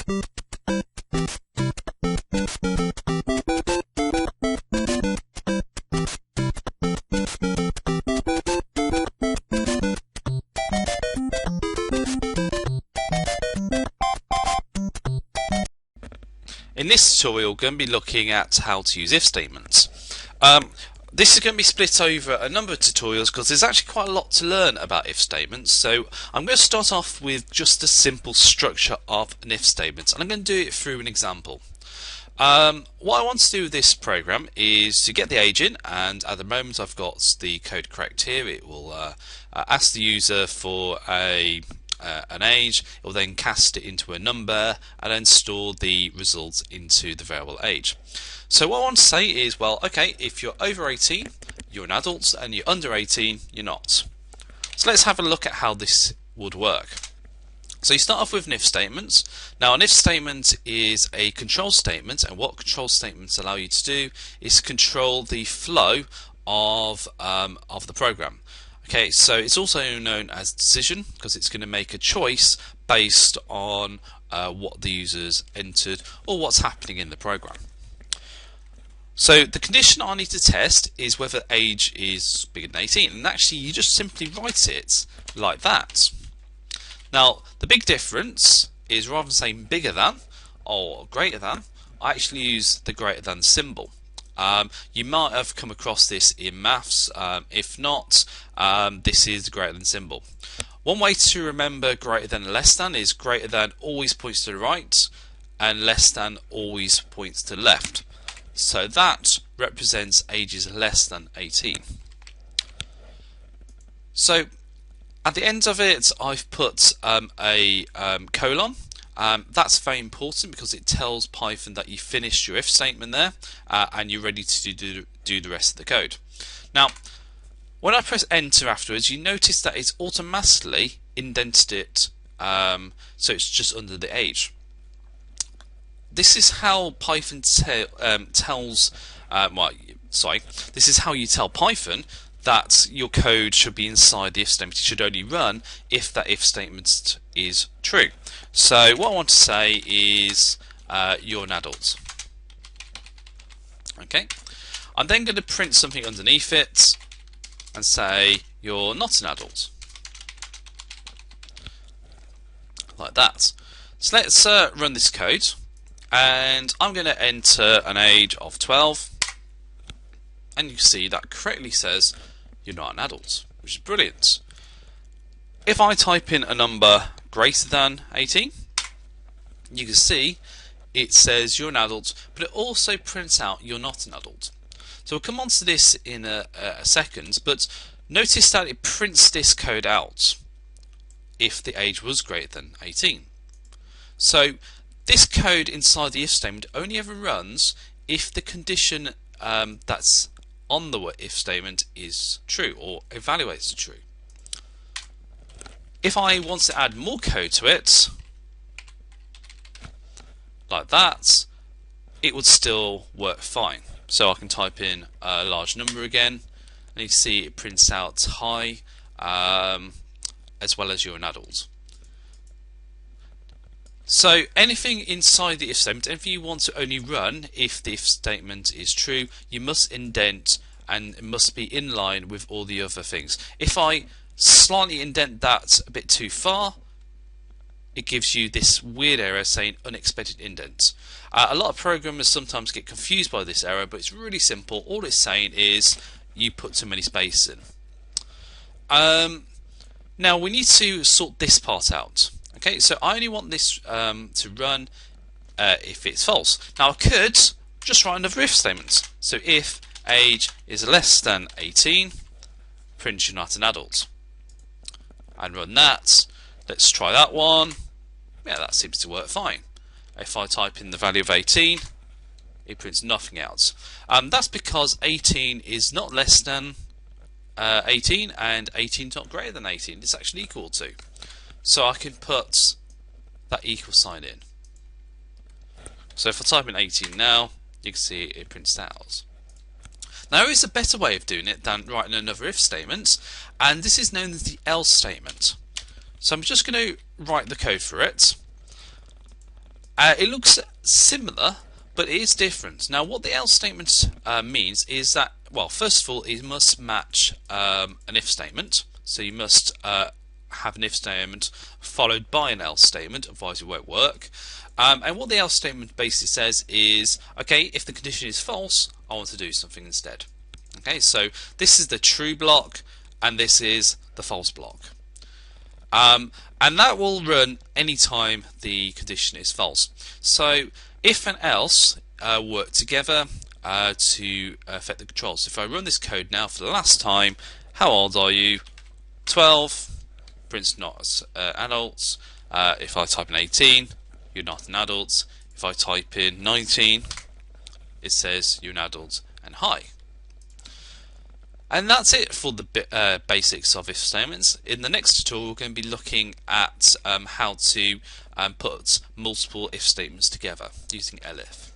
In this tutorial, we're going to be looking at how to use if statements. This is going to be split over a number of tutorials because there's actually quite a lot to learn about if statements. So I'm going to start off with just a simple structure of an if statement, and I'm going to do it through an example. What I want to do with this program is to get the age in, and at the moment I've got the code correct here. It will ask the user for an age. It will then cast it into a number and then store the results into the variable age. So what I want to say is, well, okay, if you're over 18 you're an adult, and you're under 18 you're not. So let's have a look at how this would work. So you start off with an if statement. Now an if statement is a control statement, and what control statements allow you to do is control the flow of the program. Okay, so it's also known as decision because it's going to make a choice based on what the user's entered or what's happening in the program. So the condition I need to test is whether age is bigger than 18, and actually you just simply write it like that. Now the big difference is, rather than saying bigger than or greater than, I actually use the greater than symbol. You might have come across this in maths. If not, this is the greater than symbol. One way to remember greater than and less than is greater than always points to the right and less than always points to the left. So that represents ages less than 18. So at the end of it I've put a colon. That's very important because it tells Python that you finished your if statement there and you're ready to do the rest of the code. Now when I press enter afterwards, you notice that it's automatically indented it, so it's just under the age. This is how Python this is how you tell Python that your code should be inside the if statement. It should only run if that if statement is true. So what I want to say is you're an adult. Okay, I'm then going to print something underneath it and say you're not an adult, like that. So let's run this code, and I'm going to enter an age of 12, and you see that correctly says you're not an adult, which is brilliant. If I type in a number greater than 18, you can see it says you're an adult, but it also prints out you're not an adult. So we'll come on to this in a second, but notice that it prints this code out if the age was greater than 18. So this code inside the if statement only ever runs if the condition that's on the if statement is true or evaluates to true. If I want to add more code to it, like that, it would still work fine. So I can type in a large number again, and you see it prints out hi, as well as you're an adult. So anything inside the if statement, anything you want to only run if the if statement is true, you must indent, and it must be in line with all the other things. If I slightly indent that a bit too far, it gives you this weird error saying unexpected indent. A lot of programmers sometimes get confused by this error, but it's really simple. All it's saying is you put too many spaces in. Now we need to sort this part out. Okay, so I only want this to run if it's false. Now I could just write another if statement. So if age is less than 18, print you're not an adult, and run that. Let's try that one. Yeah, that seems to work fine. If I type in the value of 18, it prints nothing else. That's because 18 is not less than 18, and 18 is not greater than 18. It's actually equal to. So I can put that equal sign in. So if I type in 18 now, you can see it prints out. Now there is a better way of doing it than writing another if statement, and this is known as the else statement. So I'm just going to write the code for it. It looks similar, but it is different. Now, what the else statement means is that, well, first of all, it must match an if statement. So you must have an if statement followed by an else statement, otherwise it won't work. And what the else statement basically says is, okay, if the condition is false, I want to do something instead. Okay, so this is the true block, and this is the false block. And that will run anytime the condition is false. So if and else work together to affect the control. So if I run this code now for the last time, how old are you? 12, prints not as adults. If I type in 18, you're not an adult. If I type in 19, it says you're an adult and hi. And that's it for the basics of if statements. In the next tutorial, we're going to be looking at how to put multiple if statements together using elif.